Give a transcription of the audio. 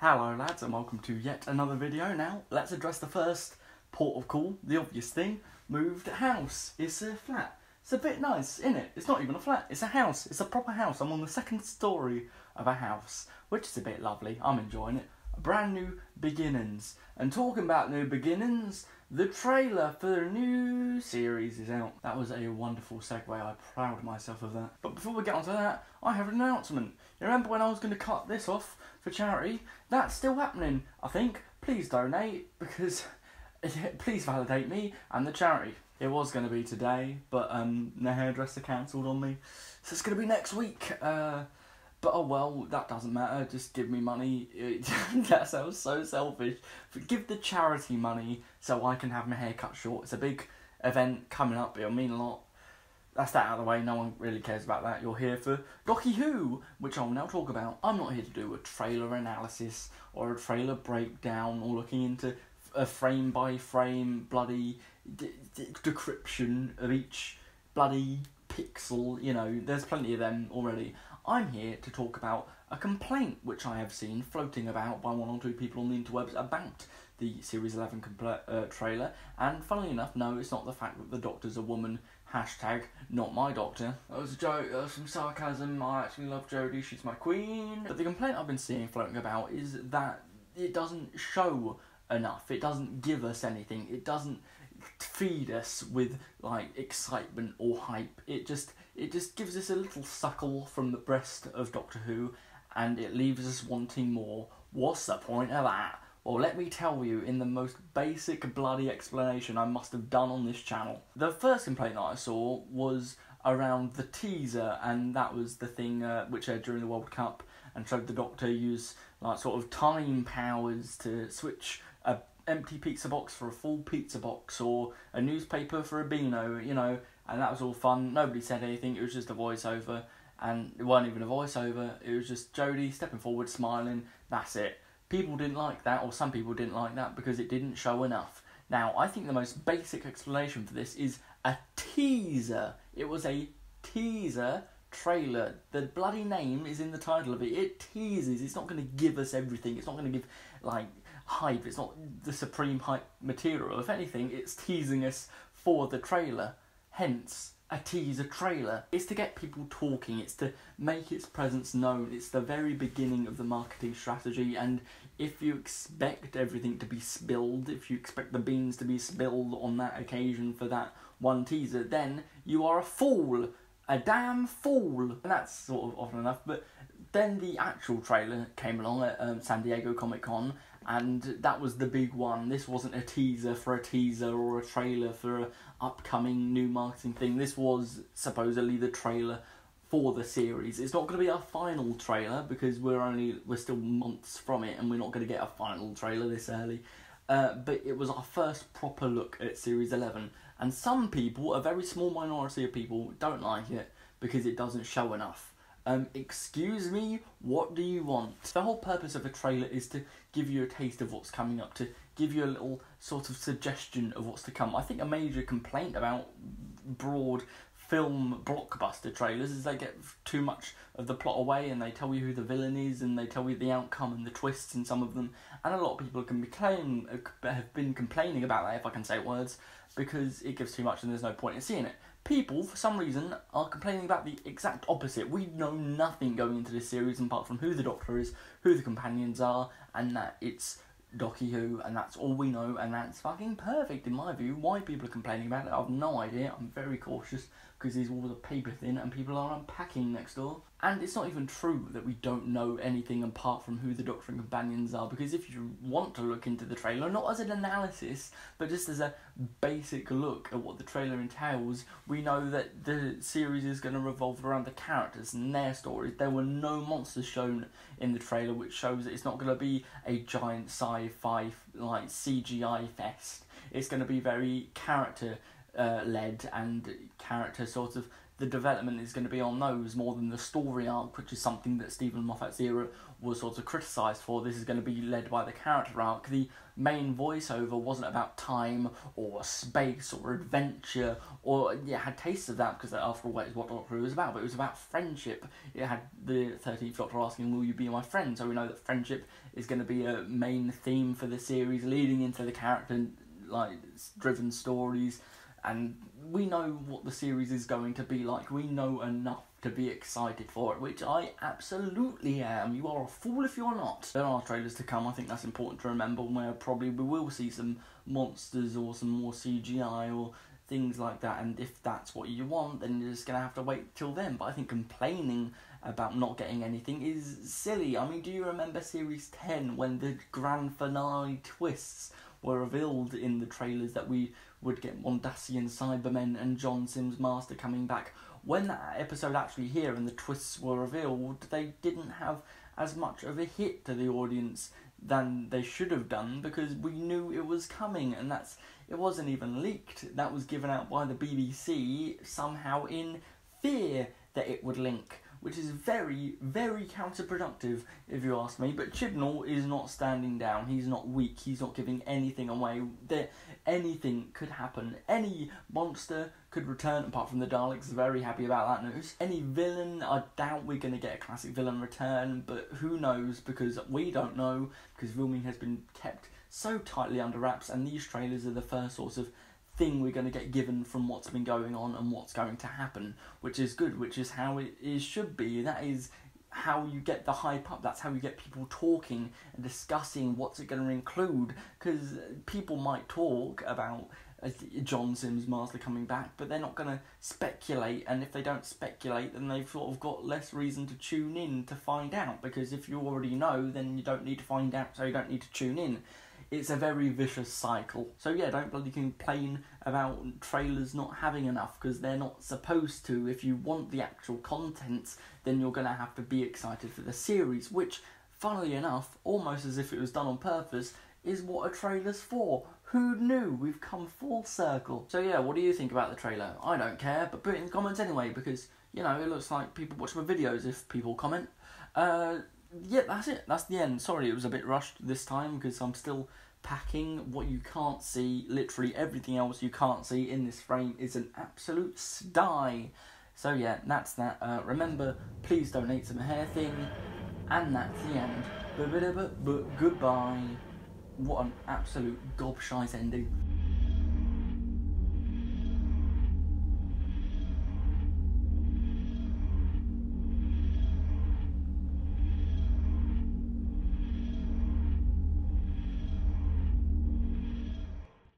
Hello lads and welcome to yet another video. Now let's address the first port of call, the obvious thing. Moved house. It's a flat. It's a bit nice, isn't it? It's not even a flat, it's a house. It's a proper house. I'm on the second story of a house, which is a bit lovely. I'm enjoying it. Brand new beginnings. And talking about new beginnings, the trailer for the new series is out. That was a wonderful segue. I'm proud of myself of that. But before we get onto that, I have an announcement. You remember when I was going to cut this off for charity? That's still happening, I think. Please donate, because please validate me and the charity. It was going to be today, but the hairdresser cancelled on me. So it's going to be next week. But oh well, that doesn't matter, just give me money. That sounds so selfish. But give the charity money so I can have my hair cut short. It's a big event coming up, it'll mean a lot. That's that out of the way, no one really cares about that. You're here for Doctor Who, which I'll now talk about. I'm not here to do a trailer analysis or a trailer breakdown or looking into a frame by frame bloody decryption of each bloody pixel. You know, there's plenty of them already. I'm here to talk about a complaint which I have seen floating about by one or two people on the interwebs about the Series 11 trailer, and funnily enough, no, it's not the fact that the Doctor's a woman, hashtag not my Doctor. That was a joke, that was some sarcasm. I actually love Jodie, she's my queen. But the complaint I've been seeing floating about is that it doesn't show enough, it doesn't give us anything, it doesn't feed us with like excitement or hype. It just gives us a little suckle from the breast of Doctor Who, and it leaves us wanting more. What's the point of that? Well, let me tell you in the most basic bloody explanation I must have done on this channel. The first complaint that I saw was around the teaser, and that was the thing which aired during the World Cup and showed the Doctor use like sort of time powers to switch a empty pizza box for a full pizza box, or a newspaper for a beano, you know, and that was all fun. Nobody said anything, it was just a voiceover, and it wasn't even a voiceover, it was just Jodie stepping forward, smiling, that's it. People didn't like that, or some people didn't like that, because it didn't show enough. Now, I think the most basic explanation for this is a teaser. It was a teaser trailer. The bloody name is in the title of it. It teases. It's not going to give us everything. It's not going to give, like, hype. It's not the supreme hype material. If anything, it's teasing us for the trailer. Hence, a teaser trailer. It's to get people talking. It's to make its presence known. It's the very beginning of the marketing strategy, and if you expect everything to be spilled, if you expect the beans to be spilled on that occasion for that one teaser, then you are a fool. A damn fool. And that's sort of often enough, but then the actual trailer came along at San Diego Comic-Con, and that was the big one. This wasn't a teaser for a teaser or a trailer for an upcoming new marketing thing. This was supposedly the trailer for the series. It's not going to be our final trailer, because we're still months from it, and we're not going to get a final trailer this early. But it was our first proper look at Series 11. And some people, a very small minority of people, don't like it because it doesn't show enough. Excuse me, what do you want? The whole purpose of a trailer is to give you a taste of what's coming up, to give you a little sort of suggestion of what's to come. I think a major complaint about broad film blockbuster trailers is they get too much of the plot away, and they tell you who the villain is, and they tell you the outcome and the twists in some of them, and a lot of people have been complaining about that, if I can say words, because it gives too much and there's no point in seeing it. People, for some reason, are complaining about the exact opposite. We know nothing going into this series apart from who the Doctor is, who the companions are, and that it's Doctor Who, and that's all we know, and that's fucking perfect in my view. Why people are complaining about it, I have no idea. I'm very cautious, because these walls are paper thin and people are unpacking next door. And it's not even true that we don't know anything apart from who the Doctor and companions are, because if you want to look into the trailer, not as an analysis, but just as a basic look at what the trailer entails, we know that the series is going to revolve around the characters and their stories. There were no monsters shown in the trailer, which shows that it's not going to be a giant sci-fi like CGI fest. It's going to be very character led, and character sort of, the development is going to be on those more than the story arc, which is something that Stephen Moffat's era was sort of criticised for, this is going to be led by the character arc. The main voiceover wasn't about time or space or adventure, or it had tastes of that, because after all, that is what Doctor Who was about, but it was about friendship. It had the 13th Doctor asking, will you be my friend? So we know that friendship is going to be a main theme for the series, leading into the character driven stories, and we know what the series is going to be like. We know enough to be excited for it, which I absolutely am. You are a fool if you're not. There are trailers to come, I think that's important to remember, where probably we will see some monsters or some more CGI or things like that, and if that's what you want, then you're just going to have to wait till then. But I think complaining about not getting anything is silly. I mean, do you remember Series 10 when the grand finale twists were revealed in the trailers, that we would get Mondasian Cybermen and John Sims Master coming back? When that episode actually here and the twists were revealed, they didn't have as much of a hit to the audience than they should have done, because we knew it was coming, and it wasn't even leaked. That was given out by the BBC somehow in fear that it would link, which is very, very counterproductive, if you ask me. But Chibnall is not standing down. He's not weak. He's not giving anything away. Anything could happen. Any monster could return, apart from the Daleks. Very happy about that news. Any villain, I doubt we're going to get a classic villain return, but who knows, because we don't know, because filming has been kept so tightly under wraps, and these trailers are the first sorts of thing we're going to get given from what's been going on and what's going to happen, which is good, which is how it should be. That is how you get the hype up. That's how you get people talking and discussing what's it going to include, because people might talk about John Sims Master coming back, but they're not going to speculate, and if they don't speculate, then they've sort of got less reason to tune in to find out, because if you already know, then you don't need to find out, so you don't need to tune in. It's a very vicious cycle. So yeah, don't bloody complain about trailers not having enough, because they're not supposed to. If you want the actual content, then you're going to have to be excited for the series, which, funnily enough, almost as if it was done on purpose, is what a trailer's for. Who knew? We've come full circle. So yeah, what do you think about the trailer? I don't care, but put it in the comments anyway, because, you know, it looks like people watch my videos if people comment. Yeah, that's it. That's the end. Sorry, it was a bit rushed this time, because I'm still packing. What you can't see, literally everything else you can't see in this frame, is an absolute sty. So yeah, that's that. Remember, please donate to my hair thing. And that's the end. But goodbye. What an absolute gobshite ending.